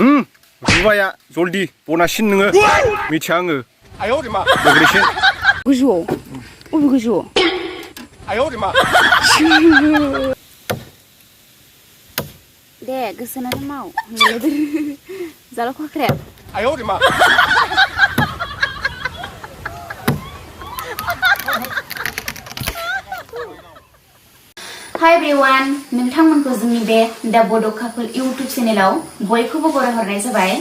रुबाया जल्दी बनासिन नोङो मिथिया आङो बोग्रिसिन गोजौआव अबे गोजौआव दे गोसोनानै माव जाला खाख्राया हाय एभ्रिवान नोंथांमोनखौ जोंनि बे दा बड' कापल इउट्युब चेनेलाव बयखौबो बरायहरनाय जाबाय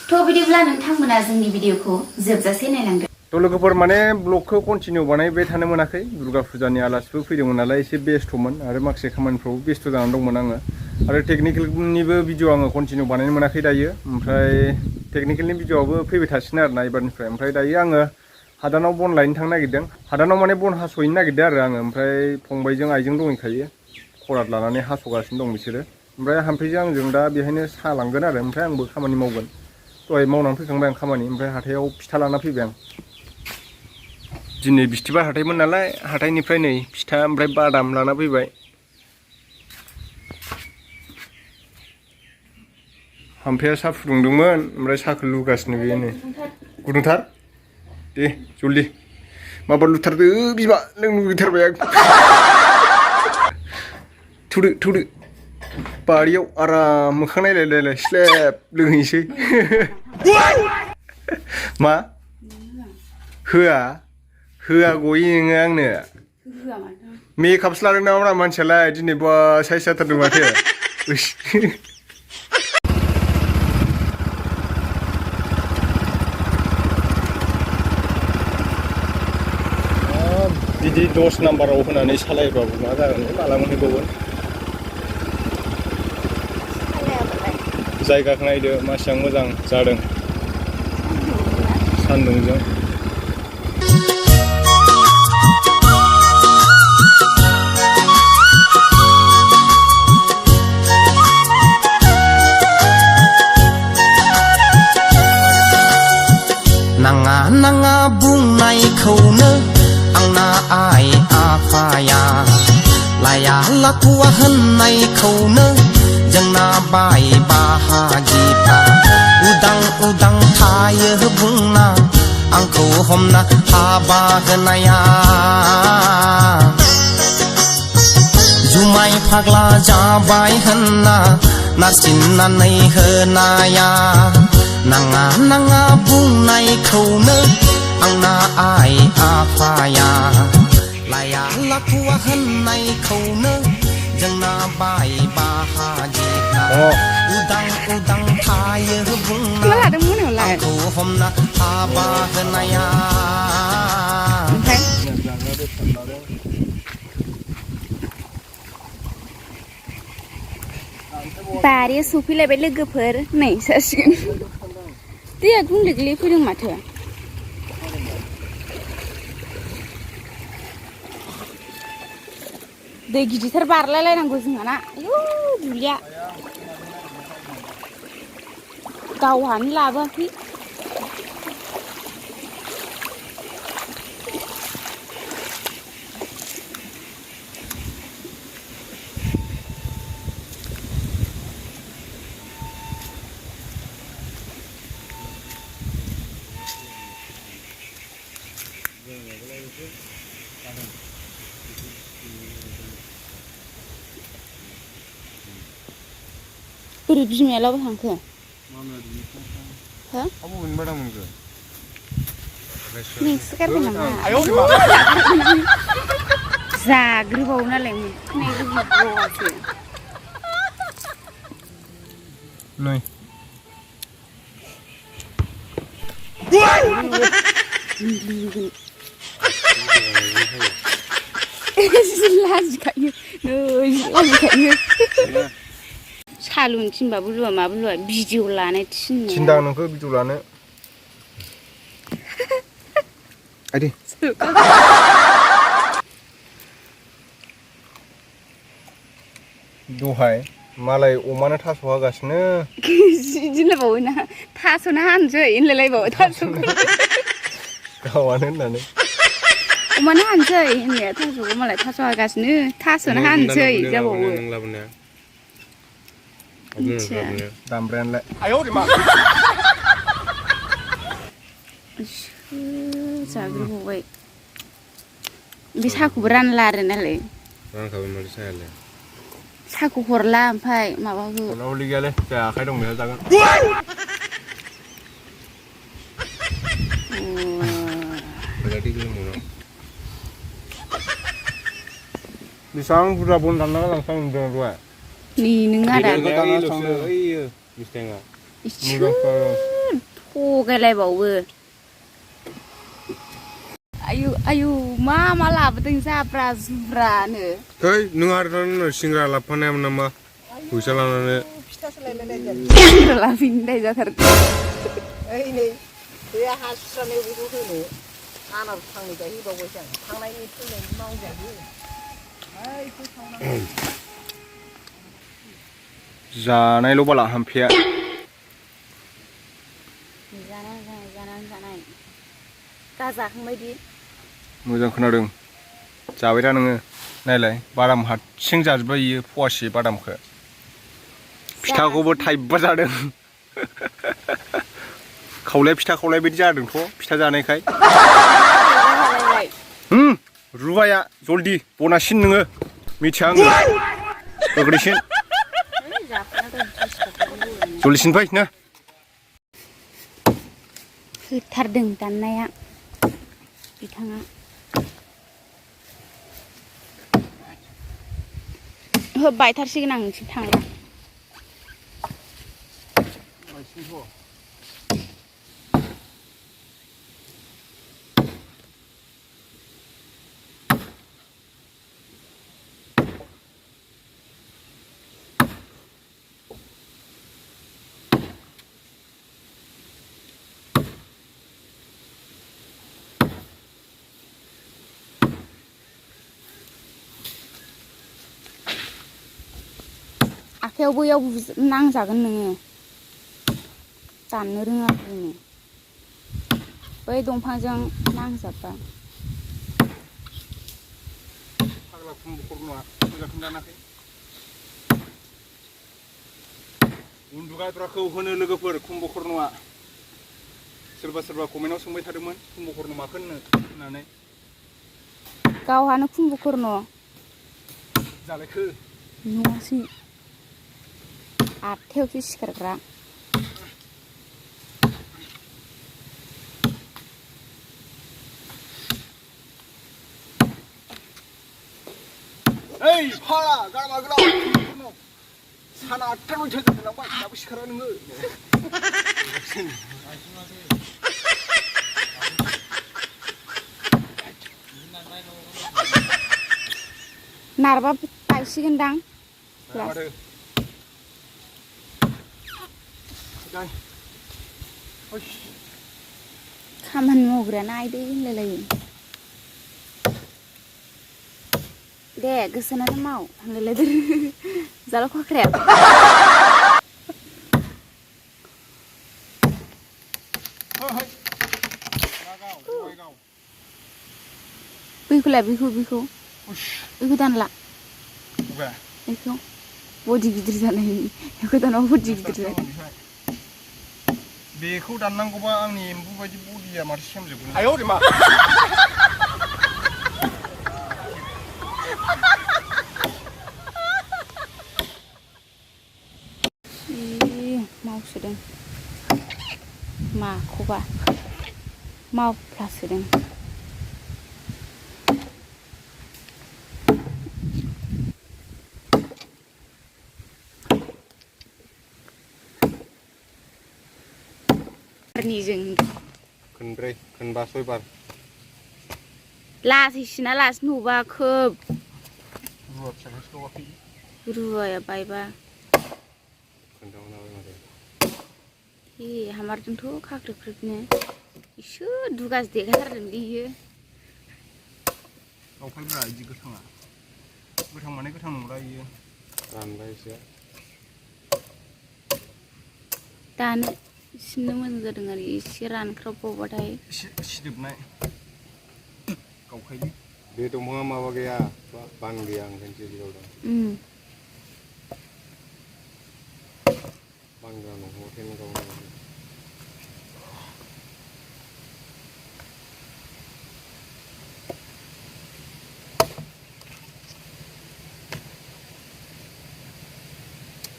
थ' बिदिब्ला नोंथांमोना जोंनि भिडिअखौ जोबजासे नायलांदो। थ' लोगोफोर माने ब्लगखौ कन्टिनिउ बानायबाय थानो मोनाखै दुर्गा फुजानि आलासिबो फैदोंमोन नालाय एसे बेस्थ'मोन आरो माखासे खामानिफ्रावबो बेस्थ' जानानै दंमोन आङो आरो टेकनिकेलनिबो भिडिअ आङो कन्टिनिउ बानायनो मोनाखै दायो ओमफ्राय टेकनिकेलनि भिडिअआबो फैबाय थासिगोन आरोना एबारनिफ्राय ओमफ्राय दायो आङो हादानाव बन लायनो थांनो नागिरदों हादानाव माने बन हास'हैनो नागिरदों आरो आङो ओमफ्राय फंबायजों आइजों दंहैखायो खराद लानानै हास'गासिनो दं बिसोरो ओमफ्राय हाम्फैजों आंजों दा बेहायनो साहा लांगोन आरो ओमफ्राय आंबो खामानि मावगोन दहाय मावनानै फैखांबाय आं खामानि ओमफ्राय हाथायाव फिथा लाना फैबाय आं दिनै बिस्थिबार हाथायमोन नालाय हाथायनिफ्राय नै फिथा ओमफ्राय बादाम लाना फैबाय हाम्फैया साहा फुदुंदोंमोन ओमफ्राय साहाखौ लुगासिनो बेयो नै गुदुंथार दे जल्दि माबा लुथारदो बिमा नों लुगैथारबाय आं थुदो बारियाव आराम मोखां नायलाय स्लेब लोंहैसै मा होआ गयो नोङो आंनो मेकआपसो लादों नामा मानसियालाय दिनै बा साइज जाथारदों माथो बिदि 10 नाम्बाराव होनानै सालायबाबो मा जागोन माला मोनहैबावगोन जायगाखौ नायदो मासिबां मोजां जादों सान्दुंजों नाङा बुंनायखौनो आंना आइ आफाया लाया लाथुवा होननायखौनो जोंना बाय बाहागिफ्रा उदां थायो बुंना आंखौ हमना हाबा होनाया जुमाय फाग्ला जाबाय होनना नारसिननानै होनाया नाङा बुंनायखौनो आंना आइ आफाया लाया लाथुवा होननायखौनो जोंना बाय बाहागिफ्रा उदां थायो बुंना आंखौ हमना हाबा होनाया बारियाव सफैलायबाय लोगोफोर नै जासिगोन दैया गुंले फैदों माथो दै गिदिरथार बारलायलायनांगौ जोंहा ना आयौ दुब्लिया गावहानो लाबोआखै बोरै बिमायालाबो थांखो हो नोंसो गारबाय नामा जाग्रोबावो नालाय मोनखानाय रुबावसो नै लाजिखायो लाजिखायो सालुनो थिनबाबो लुवा माबो लुवा भिडिअ लानो थिनदां नोंखौ भिडिअ लानो आइदि दहाय मालाय अमानो थास' हागासिनो दिनलायबावो ना थास'नो हानोसै होनलायलायबावो थास'खौ गावानो होननानै अमानो हानोसै होननाया थास'खौ मालाय थास' हागासिनो थास'नो हानोसै जाबावो मिथिया दामब्रायानोलाय जाग्रोबावबाय बे साहाखौबो रानला आरो नालाय रानखाबाय माथो साहायालाय साहाखौ हरला ओमफ्राय माबाखौ हरला हरलि गैयालै जोंहा आखाइ दं बेहा जागोन बेसेबां बुरजा बन दानना गालांसां नुदों दहाय नि नों आदा मिस्थाङा थगायलायबावो आयु आयु मा मा लाबोदों जाब्रा जुब्रानो है नों आरो सिंग्रा लाबफानायामोन नामा फैसा लानानै लाफिन दाय जाथारदों ओइ नै बे हा सुस्रानायाव बेखौ होनो आनार फांनै गायहैबावबायसो आं थांनायनि फैनायनि मावजायो जानायल' बाला हामफेया जानाय दा जाखांबायदि मोजां खोनादों जाबाय दा नोङो नायलाय बादाम हारसिं जाजोब्बाय इयो फवासे बादामखौ फिथाखौबो थाइबा जादों खावलाय फिथा खावलाय बायदि जादोंथ' फिथा जानायखाय रुबाया जल्दि बनासिन नोङो मिथिया आङो गोग्लैसिन जल्दिसिन फै ना होथारदों दाननाया बिथाङा बायथारसिगोन आं नोंसिन थांला आखायाव बैयाव नांजागोन नोङो दाननो रोङाखै नोङो बै दंफांजों नांजाबबा फाग्ला खुम्बुखर नङा मोजां खोन्थानाखै उन्दुगाद्राखौ होनो लोगोफोर खुम्बुखर नङा सोरबा सोरबा कमेन्टआव सोंबाय थादोंमोन खुम्बुखर नमाखौ होननानै गावहानो खुम्बुखर न' जालायखो न'आसो आठथायावसो सिखारग्रा ओइ फाला गारमा गोलाव साना 8टा 9टा जालांबाय दाबो सिखारा नोङो नारबा बायसिगोनदां खामानि मावग्रायानो आयदै होनलायलायो दे गोसोनानै माव होनलायलायदो जाला फाख्राया बैखौलाय बैखौ दानला बेखौ बडि गिदिर जानाय बेखौ दानबा बडि गिदिर जानाय बेखौ दाननांगौबा आंनि एम्बु बायदि बडिया माथो सेमजोबगोन मावसोदों माखौबा मावफ्लासोदों जों खनब्रै खनबा सयबार लासैसिना लासै नुबा खोब रुवाया बायबा हामारदोंथ' खाख्रेब ख्रेबनो इसो दुगासो देखायथारदों बियो गावफायब्रा बिदि गोथाङा गोथां माने गोथां नंला इयो रानबाय एसे दानो सिननो मोजां जादों आरो एसे रानख्रावबावबाथाय एसे सिदोबनाय गावखायनो बे दंफाङा माबा गैया बान गैया ओंखायनो Langgan hotel kau.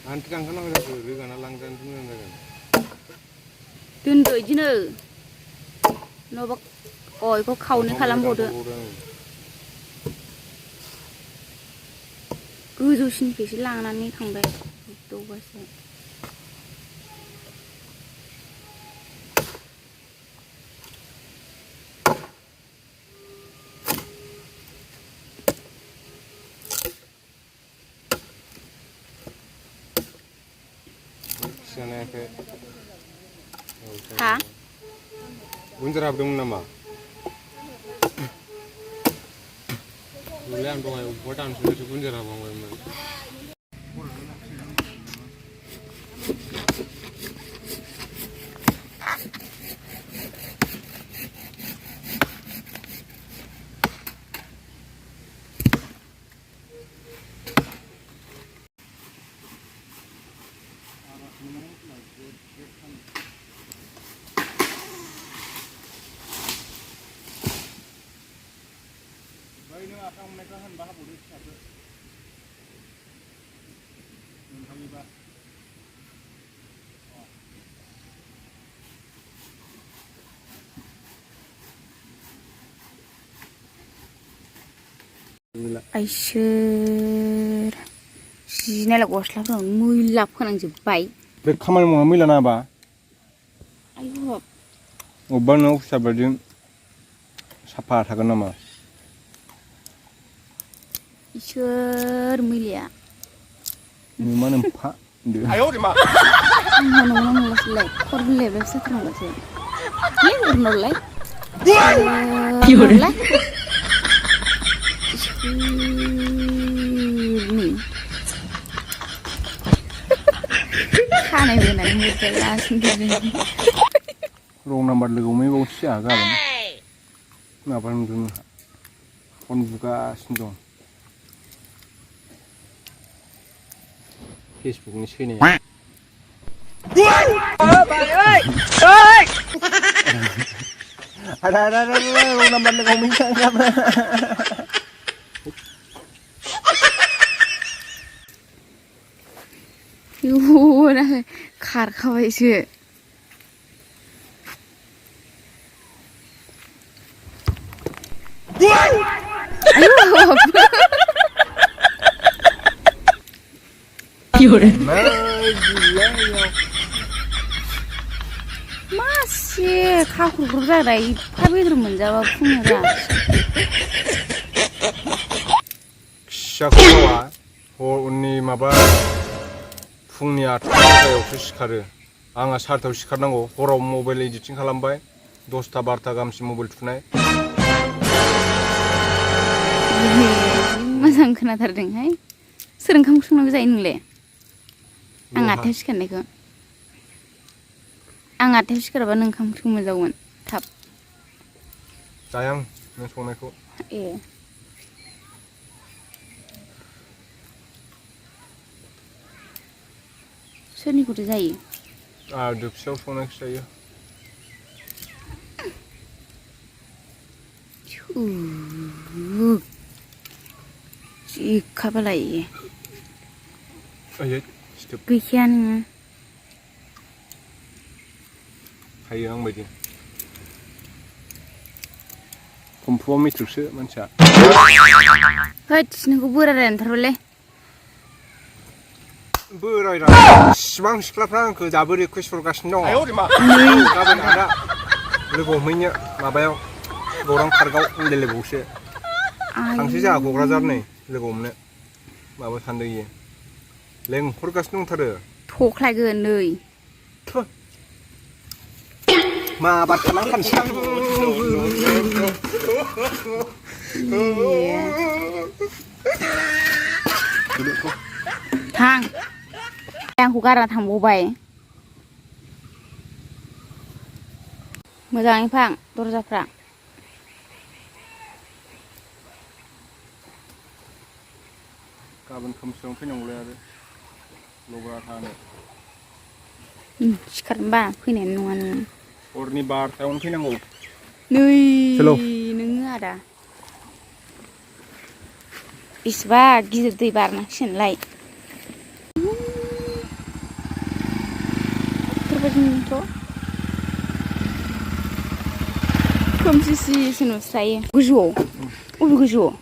Nanti kan kena ada tu, kan langgan tu mana kan? दोनदो इदिनो नङाबा गयखौ खावनै खालामबावदो गोजौसिननिफ्रायसो लांनानै थांबाय दौबासो Sana ke? हा Bunjar apa dong nama? Boleh ambil yang buat anu sudah bunjar apa orang? आइसोर जिनायला गस्लाफोराव मैला फोनांजोब्बाय बे खामानि मावना मैला नाङाबा आयु अबेबा न'आव फिसाफोरजों साफा थागोन नामा इसोर मैलाया नुमा नोमफा होनदो आंहा नंगौना नंलासोलाय खर बिलाइबासो जाथारनांगौसो उरनावलाय उरनावलाय खानाय बोनानै मोजां रं नाम्बार लोगो हमहैबावसै आंहा गाबोन माबा नुदों नोंहा फन बुगासिनो दं फेसबुकनि सैनाया ada rं नाम्बार लोगो हमहैसै आं गाबोन इयुना खारखाबायसो मासे खाख्रुख्रु जानाय एफा बेदर मोनजाबा फुङावरा फिसाखौवा हरनि माबा फुंनि 8:00 सिखारो आंहा 4:00 सिखारनांगौ हराव मबाइल एडिटिं खालामबाय 10टा 12टा गाहामसिम मबाइल थुनाय मोजां खोनाथारदोंहाय सोर ओंखाम संनांगौ जायो नोंलाय आं 8:00 सिखारनायखौ आं 8:00 सिखारबा नों ओंखाम ओंख्रि मोनजागौमोन थाब जाया आं नों संनायखौ ए सोरनिखौथो जायो दोबसियाव संनायखौ जायो जिखाबालाय ओइ सिथोब गैखाया नोङो हायो आं बायदि कम्फुआव मेट्रिकसो मानसिया होद नोंखौ बोराय रायनांथारबायलै बोरायरा इसिबां सिख्लाफ्रा आंखौ दाबो रिकुवेस्ट हरगासिनो दङ गाबोन आदा लोगो हमहैनो माबायाव गौरां पार्कआव होनलायलायबावसो थांसै जोंहा क'क्राझार नै लोगो हमनो माबा सानदों इयो लेंहरगासिनो दंथारो थख्लायगोन नै माबा थानांखानोसै थां आंखौ गारना थांबावबाय मोजाङै फां दरजाफ्रा गाबोन खोमसियावनो फैनांगौलाय आरो लगा थानो सिखारनोबा फैनाय नङा नोङो हरनि 12टायावनो फैनांगौ नै हेलौ। नोङो आदा इसिबा गिदिर दै बारनांसिगोनलाय बेफोरबायदिनोथ' खोमसिसो नुस्रायो गोजौआव अबे गोजौआव